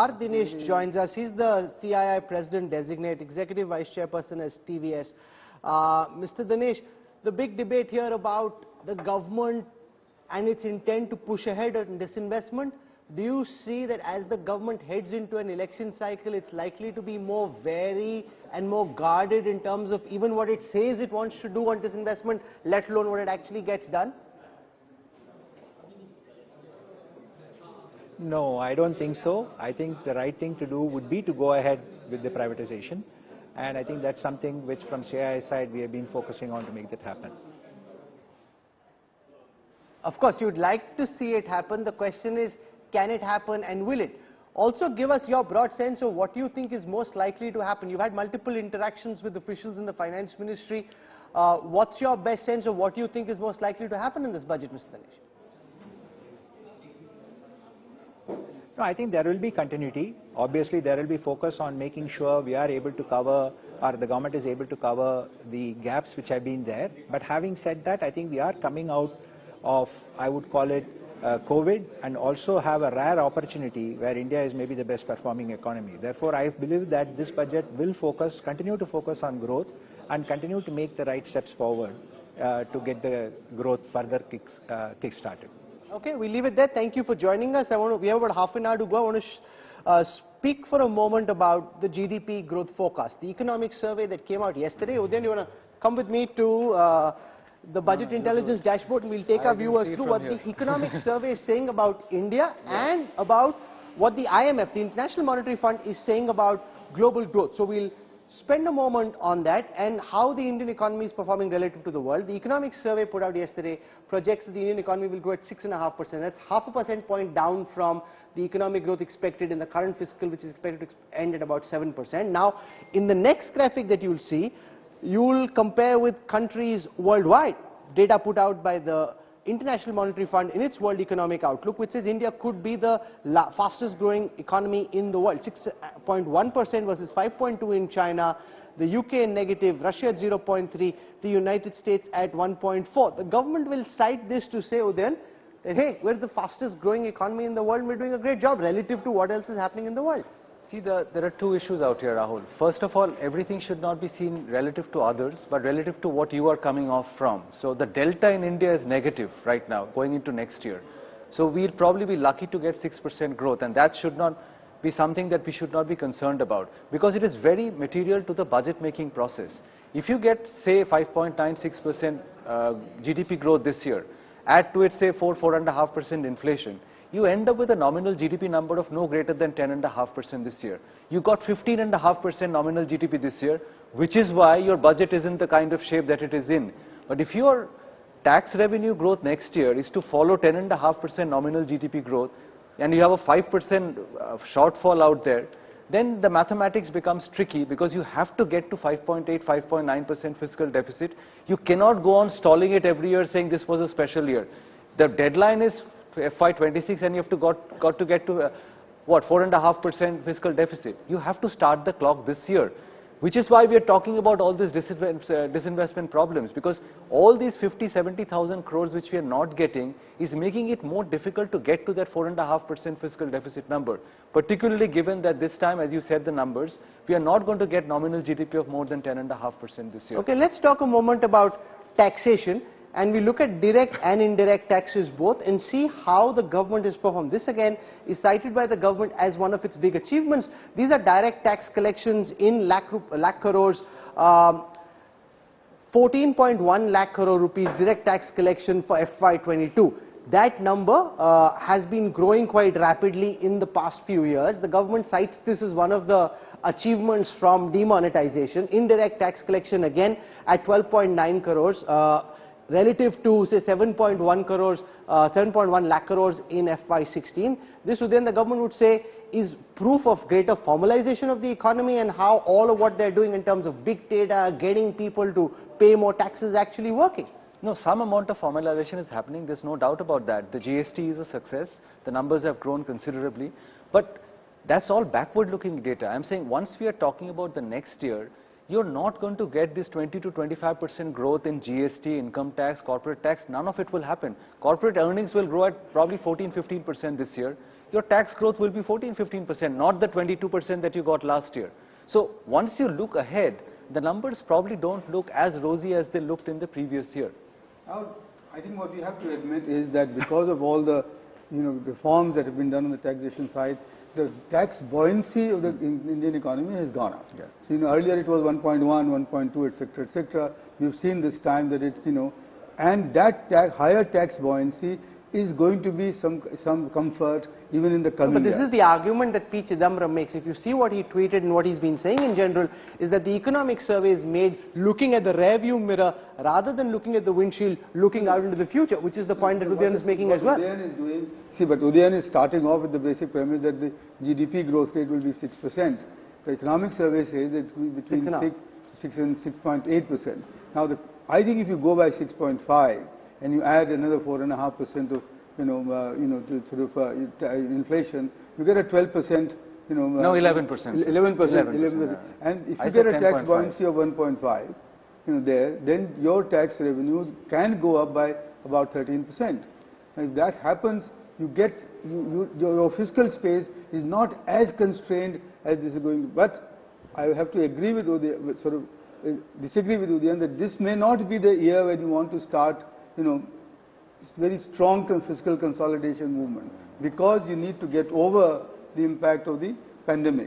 Dinesh joins us. He's the CII President Designate, Executive Vice Chairperson as TVS. Mr. Dinesh, the big debate here about the government and its intent to push ahead on disinvestment. Do you see that as the government heads into an election cycle, it's likely to be more wary and more guarded in terms of even what it says it wants to do on disinvestment, let alone what it actually gets done? No, I don't think so. I think the right thing to do would be to go ahead with the privatization. And I think that's something which from CII side we have been focusing on to make that happen. Of course, you'd like to see it happen. The question is, can it happen and will it? Also give us your broad sense of what you think is most likely to happen. You've had multiple interactions with officials in the finance ministry. What's your best sense of what you think is most likely to happen in this budget, Mr. Dinesh? No, I think there will be continuity. Obviously, there will be focus on making sure we are able to cover, or the government is able to cover the gaps which have been there. But having said that, I think we are coming out of, I would call it, COVID, and also have a rare opportunity where India is maybe the best performing economy. Therefore, I believe that this budget will continue to focus on growth and continue to make the right steps forward to get the growth further kick-started. Okay, we leave it there. Thank you for joining us. We have about half an hour to go. I want to speak for a moment about the GDP growth forecast. The economic survey that came out yesterday. Udayan, you want to come with me to the Budget Intelligence Dashboard, and we'll take our viewers through what the economic survey is saying about India and about what the IMF, the International Monetary Fund, is saying about global growth. So we'll spend a moment on that and how the Indian economy is performing relative to the world. The economic survey put out yesterday projects that the Indian economy will grow at 6.5%. That's half a percent point down from the economic growth expected in the current fiscal, which is expected to end at about 7%. Now, in the next graphic that you'll see, you'll compare with countries worldwide. Data put out by the International Monetary Fund in its World Economic Outlook, which says India could be the fastest growing economy in the world, 6.1% versus 5.2% in China, the UK in negative, Russia at 0.3%, the United States at 1.4%. The government will cite this to say, Udayan, that hey, we're the fastest growing economy in the world and we're doing a great job relative to what else is happening in the world. See, there are two issues out here, Rahul. First of all, everything should not be seen relative to others, but relative to what you are coming off from. So the delta in India is negative right now, going into next year. So we'll probably be lucky to get 6% growth, and that should not be something that we should not be concerned about, because it is very material to the budget making process. If you get, say, 5.96% GDP growth this year, add to it, say, 4.5% inflation, you end up with a nominal GDP number of no greater than 10.5% this year. You got 15.5% nominal GDP this year, which is why your budget is in the kind of shape that it is in. But if your tax revenue growth next year is to follow 10.5% nominal GDP growth, and you have a 5% shortfall out there, then the mathematics becomes tricky, because you have to get to 5.8, 5.9% fiscal deficit. You cannot go on stalling it every year saying this was a special year. The deadline is FY26 and you have got to get to what, 4.5% fiscal deficit. You have to start the clock this year, which is why we are talking about all these disinvestment problems, because all these 50-70,000 crores which we are not getting is making it more difficult to get to that 4.5% fiscal deficit number, particularly given that this time, as you said the numbers, we are not going to get nominal GDP of more than 10.5% this year. Okay, let's talk a moment about taxation. And we look at direct and indirect taxes both and see how the government has performed. This again is cited by the government as one of its big achievements. These are direct tax collections in lakh crores, 14.1 lakh crore rupees direct tax collection for FY22. That number has been growing quite rapidly in the past few years. The government cites this as one of the achievements from demonetization. Indirect tax collection again at 12.9 crores. Relative to, say, 7.1 crores, 7.1 lakh crores in FY16. This would then, the government would say, is proof of greater formalization of the economy and how all of what they're doing in terms of big data, getting people to pay more taxes, actually working. No, some amount of formalization is happening, there's no doubt about that. The GST is a success, the numbers have grown considerably, but that's all backward-looking data. I'm saying once we are talking about the next year, you're not going to get this 20 to 25% growth in GST, income tax, corporate tax. None of it will happen. Corporate earnings will grow at probably 14-15% this year. your tax growth will be 14-15%, not the 22% that you got last year. So once you look ahead, the numbers probably don't look as rosy as they looked in the previous year. Now, I think what we have to admit is that because of all the reforms that have been done on the taxation side, the tax buoyancy of the Indian economy has gone up. Yeah. So, earlier it was 1.1, 1.2, etc., etc. We've seen this time that it's, and that higher tax buoyancy is going to be some comfort even in the coming year. But this is the argument that P. Chidambaram makes. If you see what he tweeted and what he's been saying in general, is that the economic survey is made looking at the rearview mirror rather than looking at the windshield, looking out into the future, which is the point that Udayan is making as well. Udayan is doing, but Udayan is starting off with the basic premise that the GDP growth rate will be 6%. The economic survey says that it will be between 6 and 6.8%. Now, I think if you go by 6.5 and you add another 4.5% of inflation, you get a 12%. No, 11%. 11%. And if you get a tax buoyancy of 1.5, then your tax revenues can go up by about 13%. Now, if that happens, your fiscal space is not as constrained as this is going to. But I have to agree with Udayan, disagree with Udayan that this may not be the year when you want to start, very strong fiscal consolidation movement, because you need to get over the impact of the pandemic.